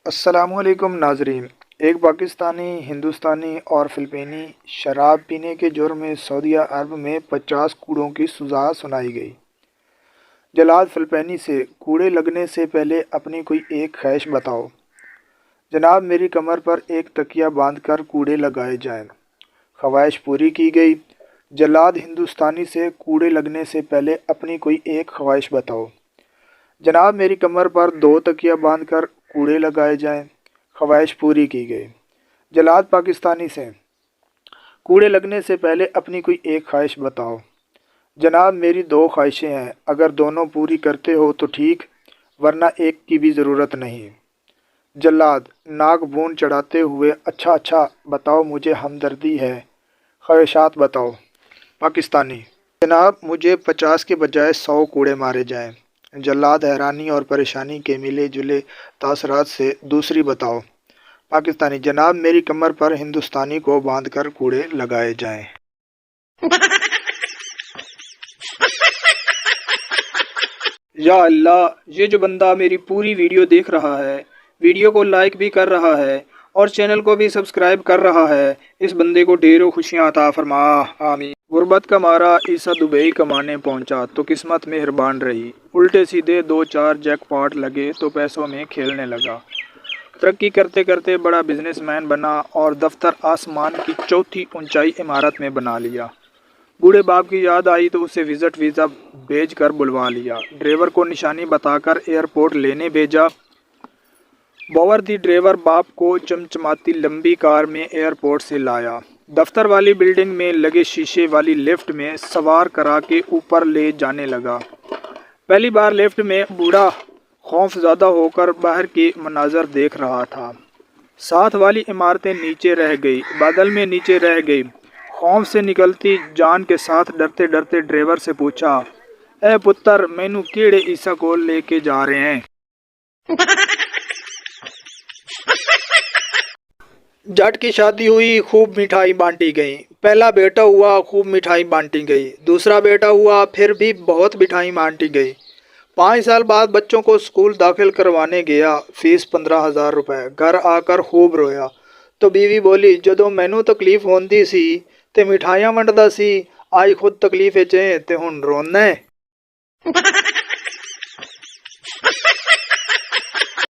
السلام علیکم ناظرین۔ ایک پاکستانی، ہندوستانی اور فلپینی شراب پینے کے جرم میں سعودیہ عرب میں 50 کوڑوں کی سزا سنائی گئی۔ جلاد فلپینی سے: کوڑے لگنے سے پہلے اپنی کوئی ایک خواہش بتاؤ۔ جناب، میری کمر پر ایک تکیہ باندھ کر کوڑے لگائے جائیں، خواہش پوری کی گئی۔ جلاد ہندوستانی سے: کوڑے لگنے سے پہلے اپنی کوئی ایک خواہش بتاؤ۔ جناب، میری کمر پر 2 تکیہ باندھ کر کوڑے لگائے جائیں، خواہش پوری کی گئی۔ جلاد پاکستانی سے: کوڑے لگنے سے پہلے اپنی کوئی ایک خواہش بتاؤ۔ جناب، میری 2 خواہشیں ہیں، اگر دونوں پوری کرتے ہو تو ٹھیک، ورنہ ایک کی بھی ضرورت نہیں۔ جلاد ناک بھون چڑھاتے ہوئے: اچھا بتاؤ، مجھے ہمدردی ہے، خواہشات بتاؤ۔ پاکستانی: جناب، مجھے 50 کے بجائے 100 کوڑے مارے جائیں۔ جلاد حیرانی اور پریشانی کے ملے جلے تاثرات سے: دوسری بتاؤ۔ پاکستانی: جناب، میری کمر پر ہندوستانی کو باندھ کر کوڑے لگائے جائیں۔ یا اللہ، یہ جو بندہ میری پوری ویڈیو دیکھ رہا ہے، ویڈیو کو لائک بھی کر رہا ہے اور چینل کو بھی سبسکرائب کر رہا ہے، اس بندے کو ڈھیروں خوشیاں عطا فرما، آمین۔ غربت کا مارا عیسیٰ دبئی کمانے پہنچا تو قسمت مہربان رہی، الٹے سیدھے 2-4 جیک پاٹ لگے تو پیسوں میں کھیلنے لگا۔ ترقی کرتے کرتے بڑا بزنس مین بنا اور دفتر آسمان کی 4تھی اونچائی عمارت میں بنا لیا۔ بوڑھے باپ کی یاد آئی تو اسے وزٹ ویزا بھیج کر بلوا لیا۔ ڈرائیور کو نشانی بتا کر ایئرپورٹ لینے بھیجا۔ باوردی ڈرائیور باپ کو چمچماتی لمبی کار میں ایئرپورٹ سے لایا۔ دفتر والی بلڈنگ میں لگے شیشے والی لفٹ میں سوار کرا کے اوپر لے جانے لگا۔ پہلی بار لفٹ میں بوڑھا خوف زدہ ہو کر باہر کے مناظر دیکھ رہا تھا۔ ساتھ والی عمارتیں نیچے رہ گئی، بادل میں نیچے رہ گئی۔ خوف سے نکلتی جان کے ساتھ ڈرتے ڈرتے ڈرائیور سے پوچھا: اے پتر، مینوں کیڑے عیسیٰ کو لے کے جا رہے ہیں؟ جٹ کی شادی ہوئی، خوب مٹھائی بانٹی گئی۔ پہلا بیٹا ہوا، خوب مٹھائی بانٹی گئی۔ دوسرا بیٹا ہوا، پھر بھی بہت مٹھائی بانٹی گئی۔ 5 سال بعد بچوں کو اسکول داخل کروانے گیا، فیس 15,000 روپے۔ گھر آ کر خوب رویا تو بیوی بولی: جدوں مینوں تکلیف ہوندی سی تے مٹھائیاں ونڈدا سی، آج خود تکلیف وچ اے تے ہن رونا ہے۔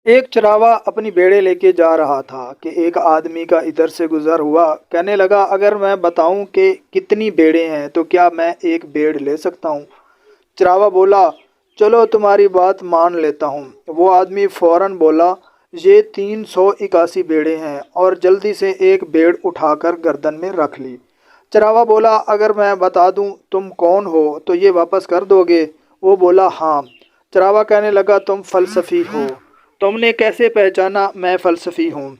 ایک چراوا اپنی بیڑے لے کے جا رہا تھا کہ ایک آدمی کا ادھر سے گزر ہوا۔ کہنے لگا: اگر میں بتاؤں کہ کتنی بیڑیں ہیں تو کیا میں ایک بیڑ لے سکتا ہوں؟ چراوا بولا: چلو تمہاری بات مان لیتا ہوں۔ وہ آدمی فوراً بولا: یہ 381 بیڑیں ہیں، اور جلدی سے ایک بیڑ اٹھا کر گردن میں رکھ لی۔ چراوا بولا: اگر میں بتا دوں تم کون ہو تو یہ واپس کر دو گے؟ وہ بولا: ہاں۔ چراوا کہنے لگا: تم فلسفی ہو، تم نے کیسے پہچانا میں فلسفی ہوں؟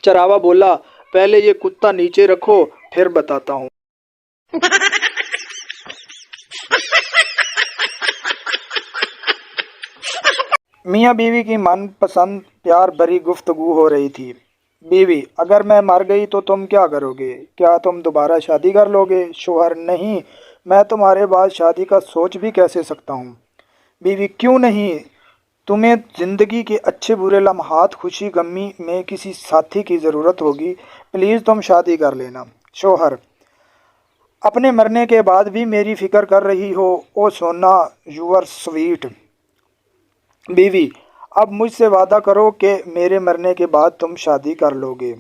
چراوا بولا: پہلے یہ کتا نیچے رکھو، پھر بتاتا ہوں۔ میاں بیوی کی من پسند پیار بھری گفتگو ہو رہی تھی۔ بیوی: اگر میں مر گئی تو تم کیا کرو گے؟ کیا تم دوبارہ شادی کر لو گے؟ شوہر: نہیں، میں تمہارے بعد شادی کا سوچ بھی کیسے سکتا ہوں؟ بیوی: کیوں نہیں؟ تمہیں زندگی کے اچھے برے لمحات، خوشی غمی میں کسی ساتھی کی ضرورت ہوگی، پلیز تم شادی کر لینا۔ شوہر: اپنے مرنے کے بعد بھی میری فکر کر رہی ہو؟ او سونا، یو آر سویٹ۔ بیوی: اب مجھ سے وعدہ کرو کہ میرے مرنے کے بعد تم شادی کر لو گے۔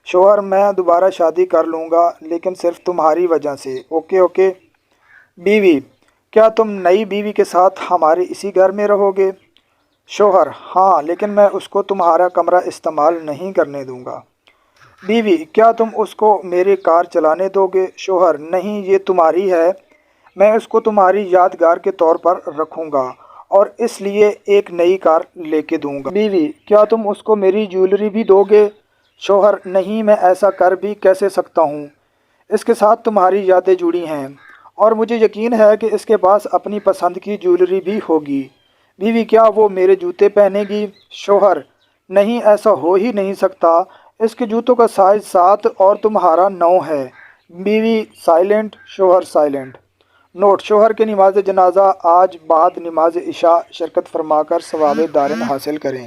شوہر: میں دوبارہ شادی کر لوں گا، لیکن صرف تمہاری وجہ سے۔ اوکے۔ بیوی: کیا تم نئی بیوی کے ساتھ ہمارے اسی گھر میں رہو گے؟ شوہر: ہاں، لیکن میں اس کو تمہارا کمرہ استعمال نہیں کرنے دوں گا۔ بیوی: کیا تم اس کو میری کار چلانے دو گے؟ شوہر: نہیں، یہ تمہاری ہے، میں اس کو تمہاری یادگار کے طور پر رکھوں گا اور اس لیے ایک نئی کار لے کے دوں گا۔ بیوی: کیا تم اس کو میری جیولری بھی دو گے؟ شوہر: نہیں، میں ایسا کر بھی کیسے سکتا ہوں، اس کے ساتھ تمہاری یادیں جڑی ہیں اور مجھے یقین ہے کہ اس کے پاس اپنی پسند کی جیولری بھی ہوگی۔ بیوی: کیا وہ میرے جوتے پہنے گی؟ شوہر: نہیں، ایسا ہو ہی نہیں سکتا، اس کے جوتوں کا سائز 7 اور تمہارا 9 ہے۔ بیوی سائلنٹ، شوہر سائلنٹ۔ نوٹ: شوہر کے نماز جنازہ آج بعد نماز عشاء شرکت فرما کر ثواب دارین حاصل کریں۔